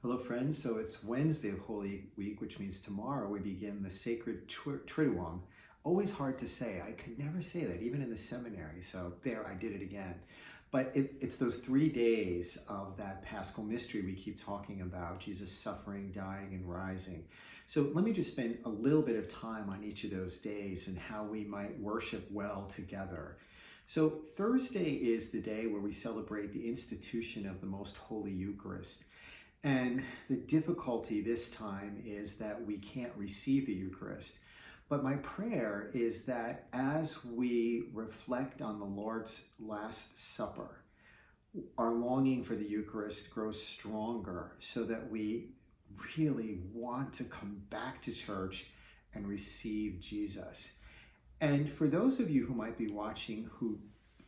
Hello, friends. So it's Wednesday of Holy Week, which means tomorrow we begin the sacred Triduum. Always hard to say. I could never say that, even in the seminary. So there, I did it again. But it's those 3 days of that Paschal mystery we keep talking about, Jesus suffering, dying, and rising. So let me just spend a little bit of time on each of those days and how we might worship well together. So Thursday is the day where we celebrate the institution of the Most Holy Eucharist. And the difficulty this time is that we can't receive the Eucharist. But my prayer is that as we reflect on the Lord's Last Supper, our longing for the Eucharist grows stronger so that we really want to come back to church and receive Jesus. And for those of you who might be watching who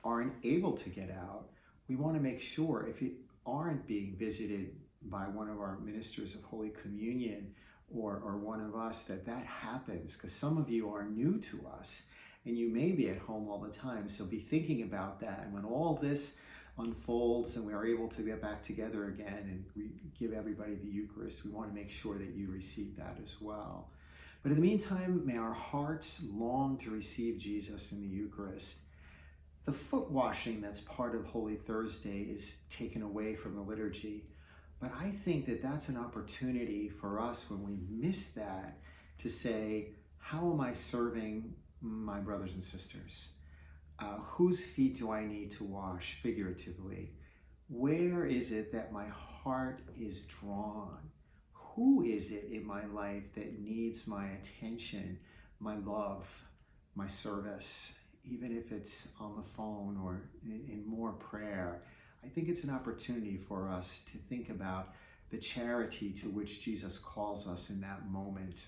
aren't able to get out, we want to make sure if you aren't being visited by one of our ministers of Holy Communion or one of us, that happens, because some of you are new to us and you may be at home all the time. So be thinking about that. And when all this unfolds and we are able to get back together again and give everybody the Eucharist, we want to make sure that you receive that as well. But in the meantime, may our hearts long to receive Jesus in the Eucharist. The foot washing that's part of Holy Thursday is taken away from the liturgy. But I think that that's an opportunity for us when we miss that to say, how am I serving my brothers and sisters? Whose feet do I need to wash figuratively? Where is it that my heart is drawn? Who is it in my life that needs my attention, my love, my service, even if it's on the phone or in more prayer? I think it's an opportunity for us to think about the charity to which Jesus calls us in that moment.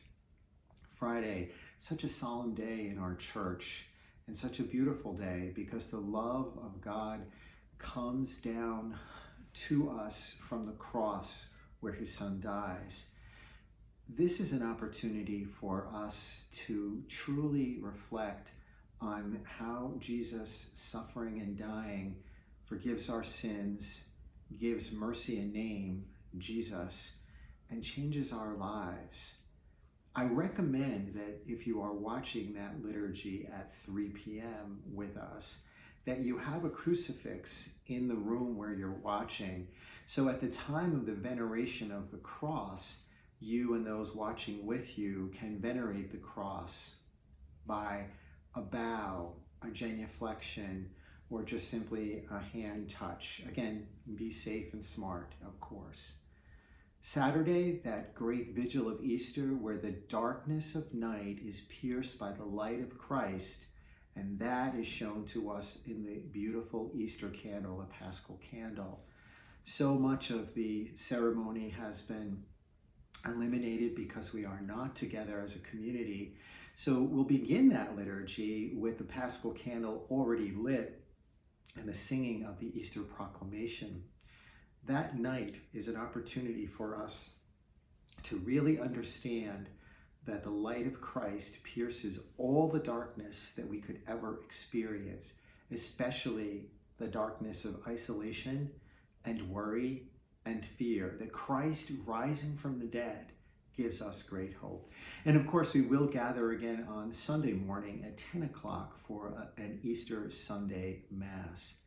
Friday, such a solemn day in our church and such a beautiful day because the love of God comes down to us from the cross where his son dies. This is an opportunity for us to truly reflect on how Jesus' suffering and dying forgives our sins, gives mercy a name, Jesus, and changes our lives. I recommend that if you are watching that liturgy at 3 p.m. with us, that you have a crucifix in the room where you're watching. So at the time of the veneration of the cross, you and those watching with you can venerate the cross by a bow, a genuflection, or just simply a hand touch. Again, be safe and smart, of course. Saturday, that great vigil of Easter where the darkness of night is pierced by the light of Christ, and that is shown to us in the beautiful Easter candle, the Paschal candle. So much of the ceremony has been eliminated because we are not together as a community. So we'll begin that liturgy with the Paschal candle already lit and the singing of the Easter proclamation. That night is an opportunity for us to really understand that the light of Christ pierces all the darkness that we could ever experience, especially the darkness of isolation and worry and fear. That Christ rising from the dead gives us great hope. And of course, we will gather again on Sunday morning at 10 o'clock for an Easter Sunday Mass.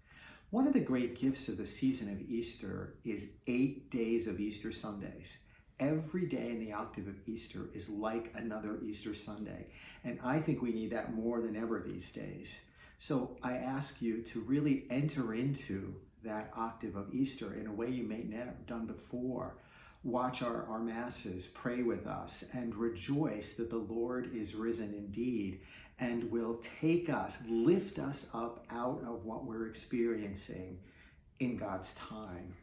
One of the great gifts of the season of Easter is 8 days of Easter Sundays. Every day in the octave of Easter is like another Easter Sunday. And I think we need that more than ever these days. So I ask you to really enter into that octave of Easter in a way you may not have done before. Watch our Masses, pray with us, and rejoice that the Lord is risen indeed and will take us, lift us up out of what we're experiencing in God's time.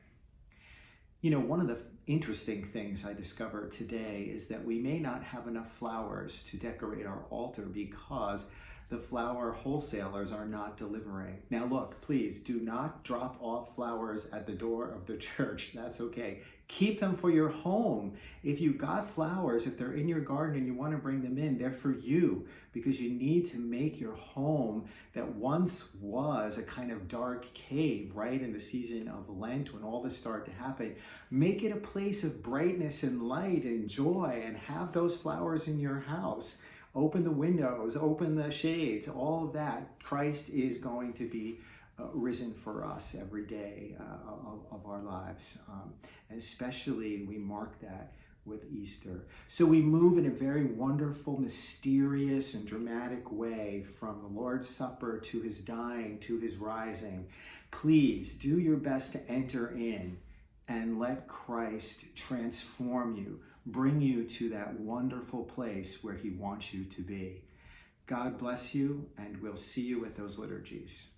You know, one of the interesting things I discovered today is that we may not have enough flowers to decorate our altar because The flower wholesalers are not delivering. Now look, please do not drop off flowers at the door of the church. That's okay. Keep them for your home. If you got flowers, if they're in your garden and you want to bring them in, they're for you, because you need to make your home that once was a kind of dark cave, right, in the season of Lent when all this started to happen, make it a place of brightness and light and joy, and have those flowers in your house. Open the windows, open the shades, all of that. Christ is going to be risen for us every day of our lives. And especially we mark that with Easter. So we move in a very wonderful, mysterious, and dramatic way from the Lord's Supper to his dying, to his rising. Please do your best to enter in and let Christ transform you, bring you to that wonderful place where he wants you to be. God bless you, and we'll see you at those liturgies.